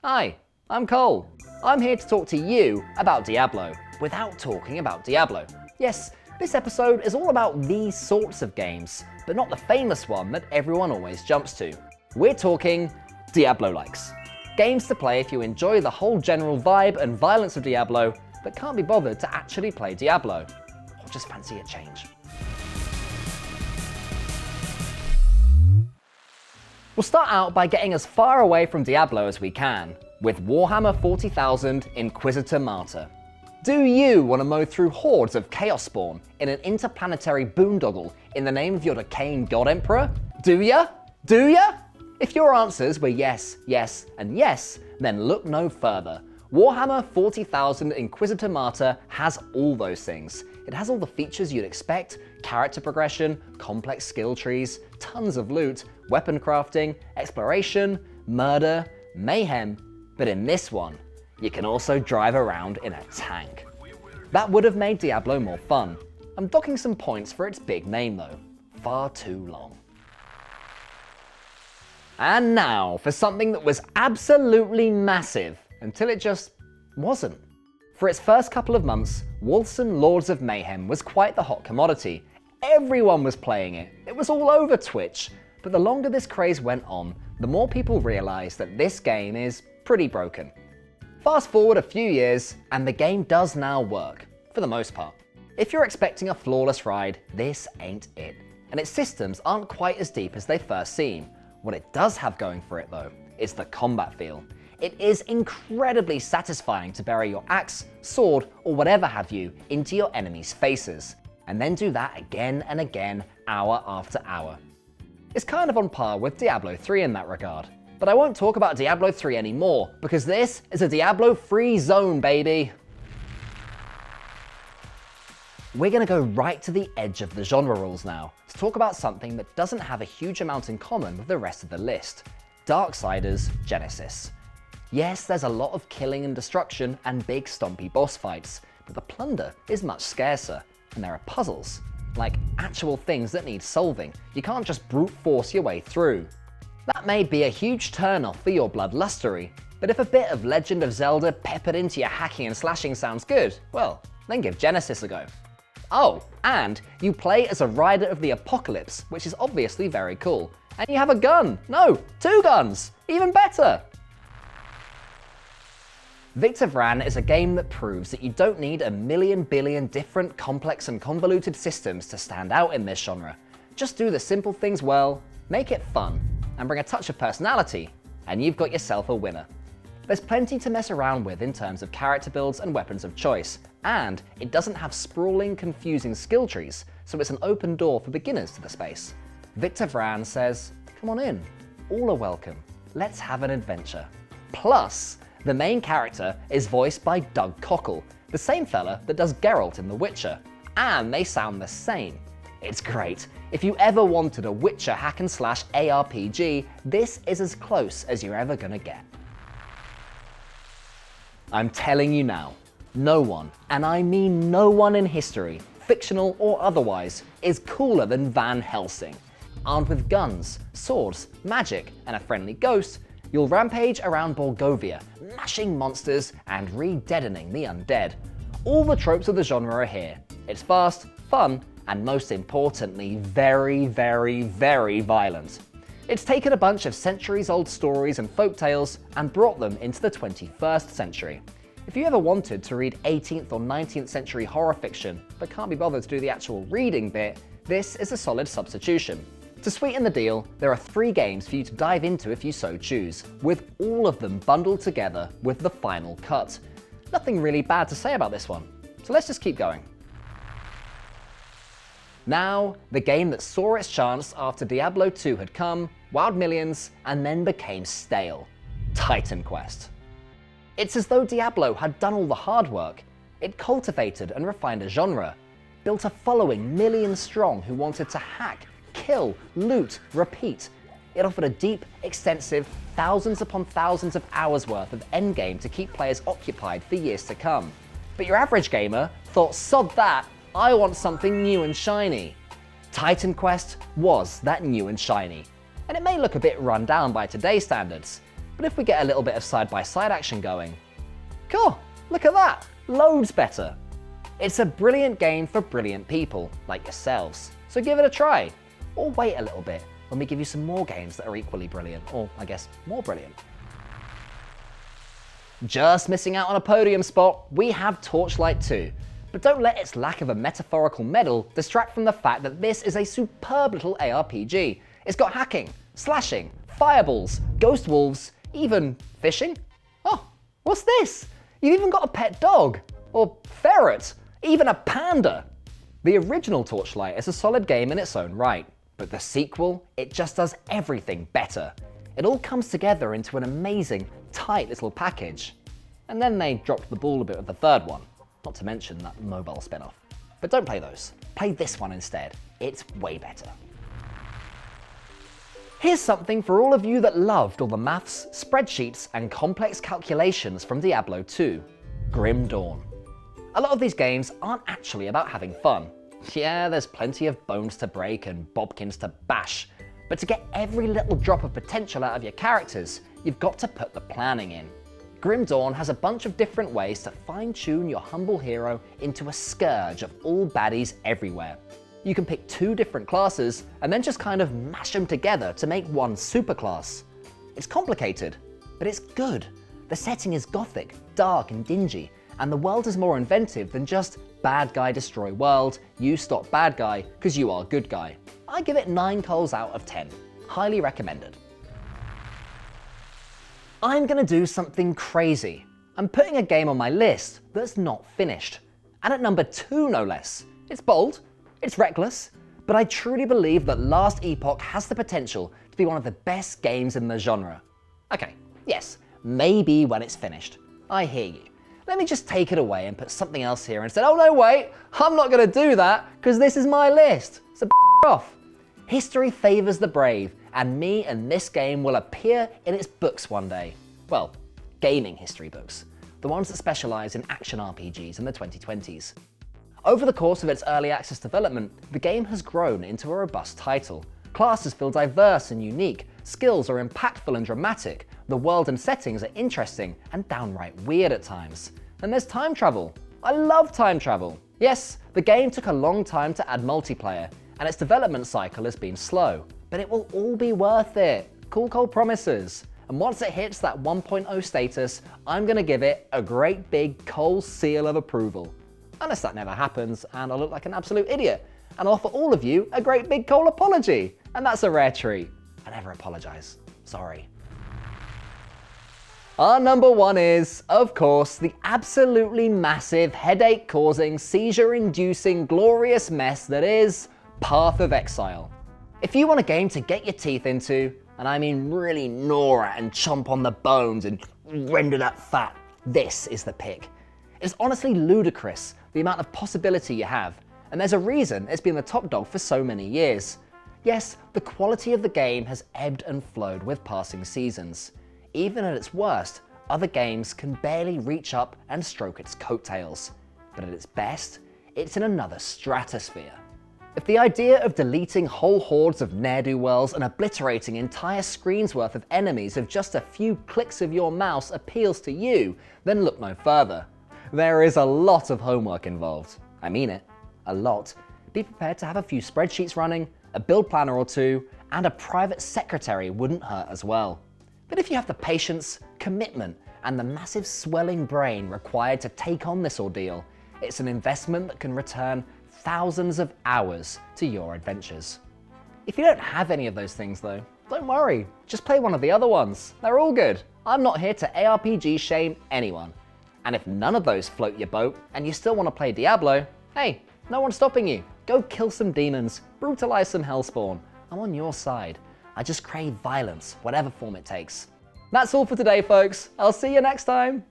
Hi, I'm Cole. I'm here to talk to you about Diablo, without talking about Diablo. Yes, this episode is all about these sorts of games, but not the famous one that everyone always jumps to. We're talking Diablo-likes. Games to play if you enjoy the whole general vibe and violence of Diablo, but can't be bothered to actually play Diablo, or just fancy a change. We'll start out by getting as far away from Diablo as we can, with Warhammer 40,000 Inquisitor Martyr. Do you want to mow through hordes of Chaos Spawn in an interplanetary boondoggle in the name of your decaying God Emperor? Do ya? Do ya? If your answers were yes, yes, and yes, then look no further. Warhammer 40,000 Inquisitor Martyr has all those things. It has all the features you'd expect: character progression, complex skill trees, tons of loot, weapon crafting, exploration, murder, mayhem, but in this one, you can also drive around in a tank. That would have made Diablo more fun. I'm docking some points for its big name though. Far too long. And now for something that was absolutely massive, until it just wasn't. For its first couple of months, Wolcen Lords of Mayhem was quite the hot commodity. Everyone was playing it. It was all over Twitch. But the longer this craze went on, the more people realised that this game is pretty broken. Fast forward a few years, and the game does now work, for the most part. If you're expecting a flawless ride, this ain't it. And its systems aren't quite as deep as they first seem. What it does have going for it though, is the combat feel. It is incredibly satisfying to bury your axe, sword, or whatever have you into your enemies' faces, and then do that again and again, hour after hour. It's kind of on par with Diablo 3 in that regard. But I won't talk about Diablo 3 anymore, because this is a Diablo-free zone, baby! We're gonna go right to the edge of the genre rules now, to talk about something that doesn't have a huge amount in common with the rest of the list: Darksiders Genesis. Yes, there's a lot of killing and destruction and big stompy boss fights, but the plunder is much scarcer, and there are puzzles. Like actual things that need solving. You can't just brute force your way through. That may be a huge turn-off for your bloodlustery, but if a bit of Legend of Zelda peppered into your hacking and slashing sounds good, well, then give Genesis a go. Oh, and you play as a rider of the apocalypse, which is obviously very cool. And you have a gun! No, 2 guns! Even better! Victor Vran is a game that proves that you don't need a million billion different complex and convoluted systems to stand out in this genre. Just do the simple things well, make it fun, and bring a touch of personality, and you've got yourself a winner. There's plenty to mess around with in terms of character builds and weapons of choice, and it doesn't have sprawling, confusing skill trees, so it's an open door for beginners to the space. Victor Vran says, come on in, all are welcome, let's have an adventure. Plus, the main character is voiced by Doug Cockle, the same fella that does Geralt in The Witcher, and they sound the same. It's great. If you ever wanted a Witcher hack and slash ARPG, this is as close as you're ever gonna get. I'm telling you now, no one, and I mean no one in history, fictional or otherwise, is cooler than Van Helsing. Armed with guns, swords, magic, and a friendly ghost, you'll rampage around Borgovia, mashing monsters and re-deadening the undead. All the tropes of the genre are here. It's fast, fun, and most importantly, very, very, very violent. It's taken a bunch of centuries-old stories and folktales and brought them into the 21st century. If you ever wanted to read 18th or 19th century horror fiction, but can't be bothered to do the actual reading bit, this is a solid substitution. To sweeten the deal, there are 3 games for you to dive into if you so choose, with all of them bundled together with the final cut. Nothing really bad to say about this one, so let's just keep going. Now, the game that saw its chance after Diablo 2 had come, wowed millions, and then became stale: Titan Quest. It's as though Diablo had done all the hard work. It cultivated and refined a genre, built a following millions strong who wanted to hack, kill, loot, repeat. It offered a deep, extensive, thousands upon thousands of hours worth of endgame to keep players occupied for years to come. But your average gamer thought, sod that, I want something new and shiny. Titan Quest was that new and shiny. And it may look a bit run down by today's standards, But if we get a little bit of side-by-side action going, cool, look at that, loads better. It's a brilliant game for brilliant people, like yourselves, so give it a try. Or wait a little bit when we give you some more games that are equally brilliant, or I guess more brilliant. Just missing out on a podium spot, we have Torchlight 2. But don't let its lack of a metaphorical medal distract from the fact that this is a superb little ARPG. It's got hacking, slashing, fireballs, ghost wolves, even fishing. Oh, what's this? You've even got a pet dog, or ferret, even a panda. The original Torchlight is a solid game in its own right, but the sequel, it just does everything better. It all comes together into an amazing, tight little package. And then they dropped the ball a bit with the third one, not to mention that mobile spin-off. But don't play those. Play this one instead. It's way better. Here's something for all of you that loved all the maths, spreadsheets, and complex calculations from Diablo 2. Grim Dawn. A lot of these games aren't actually about having fun. Yeah, there's plenty of bones to break and bodkins to bash, but to get every little drop of potential out of your characters, you've got to put the planning in. Grim Dawn has a bunch of different ways to fine-tune your humble hero into a scourge of all baddies everywhere. You can pick 2 different classes and then just kind of mash them together to make one superclass. It's complicated, but it's good. The setting is gothic, dark and dingy, and the world is more inventive than just bad guy destroy world, you stop bad guy because you are good guy. I give it 9 coals out of 10. Highly recommended. I'm gonna do something crazy. I'm putting a game on my list that's not finished. And at number 2 no less. It's bold, it's reckless, but I truly believe that Last Epoch has the potential to be one of the best games in the genre. Okay, yes, maybe when it's finished. I hear you. Let me just take it away and put something else here and say, oh no wait, I'm not gonna do that because this is my list, so off. History favors the brave, and me and this game will appear in its books one day. Well, gaming history books. The ones that specialize in action RPGs in the 2020s. Over the course of its early access development, the game has grown into a robust title. Classes feel diverse and unique, skills are impactful and dramatic, the world and settings are interesting and downright weird at times. And there's time travel. I love time travel. Yes, the game took a long time to add multiplayer, and its development cycle has been slow, but it will all be worth it. Cool promises. And once it hits that 1.0 status, I'm gonna give it a great big coal seal of approval. Unless that never happens and I look like an absolute idiot, and I'll offer all of you a great big coal apology, and that's a rare treat. I never apologize, sorry. Our number 1 is, of course, the absolutely massive, headache-causing, seizure-inducing, glorious mess that is Path of Exile. If you want a game to get your teeth into, and I mean really gnaw at and chomp on the bones and render that fat, this is the pick. It's honestly ludicrous, the amount of possibility you have, and there's a reason it's been the top dog for so many years. Yes, the quality of the game has ebbed and flowed with passing seasons. Even at its worst, other games can barely reach up and stroke its coattails. But at its best, it's in another stratosphere. If the idea of deleting whole hordes of ne'er-do-wells and obliterating entire screens worth of enemies with just a few clicks of your mouse appeals to you, then look no further. There is a lot of homework involved. I mean it, a lot. Be prepared to have a few spreadsheets running, a build planner or 2, and a private secretary wouldn't hurt as well. But if you have the patience, commitment, and the massive swelling brain required to take on this ordeal, it's an investment that can return thousands of hours to your adventures. If you don't have any of those things though, don't worry, just play one of the other ones. They're all good. I'm not here to ARPG shame anyone. And if none of those float your boat and you still want to play Diablo, hey, no one's stopping you. Go kill some demons, brutalize some hellspawn. I'm on your side. I just crave violence, whatever form it takes. That's all for today, folks. I'll see you next time.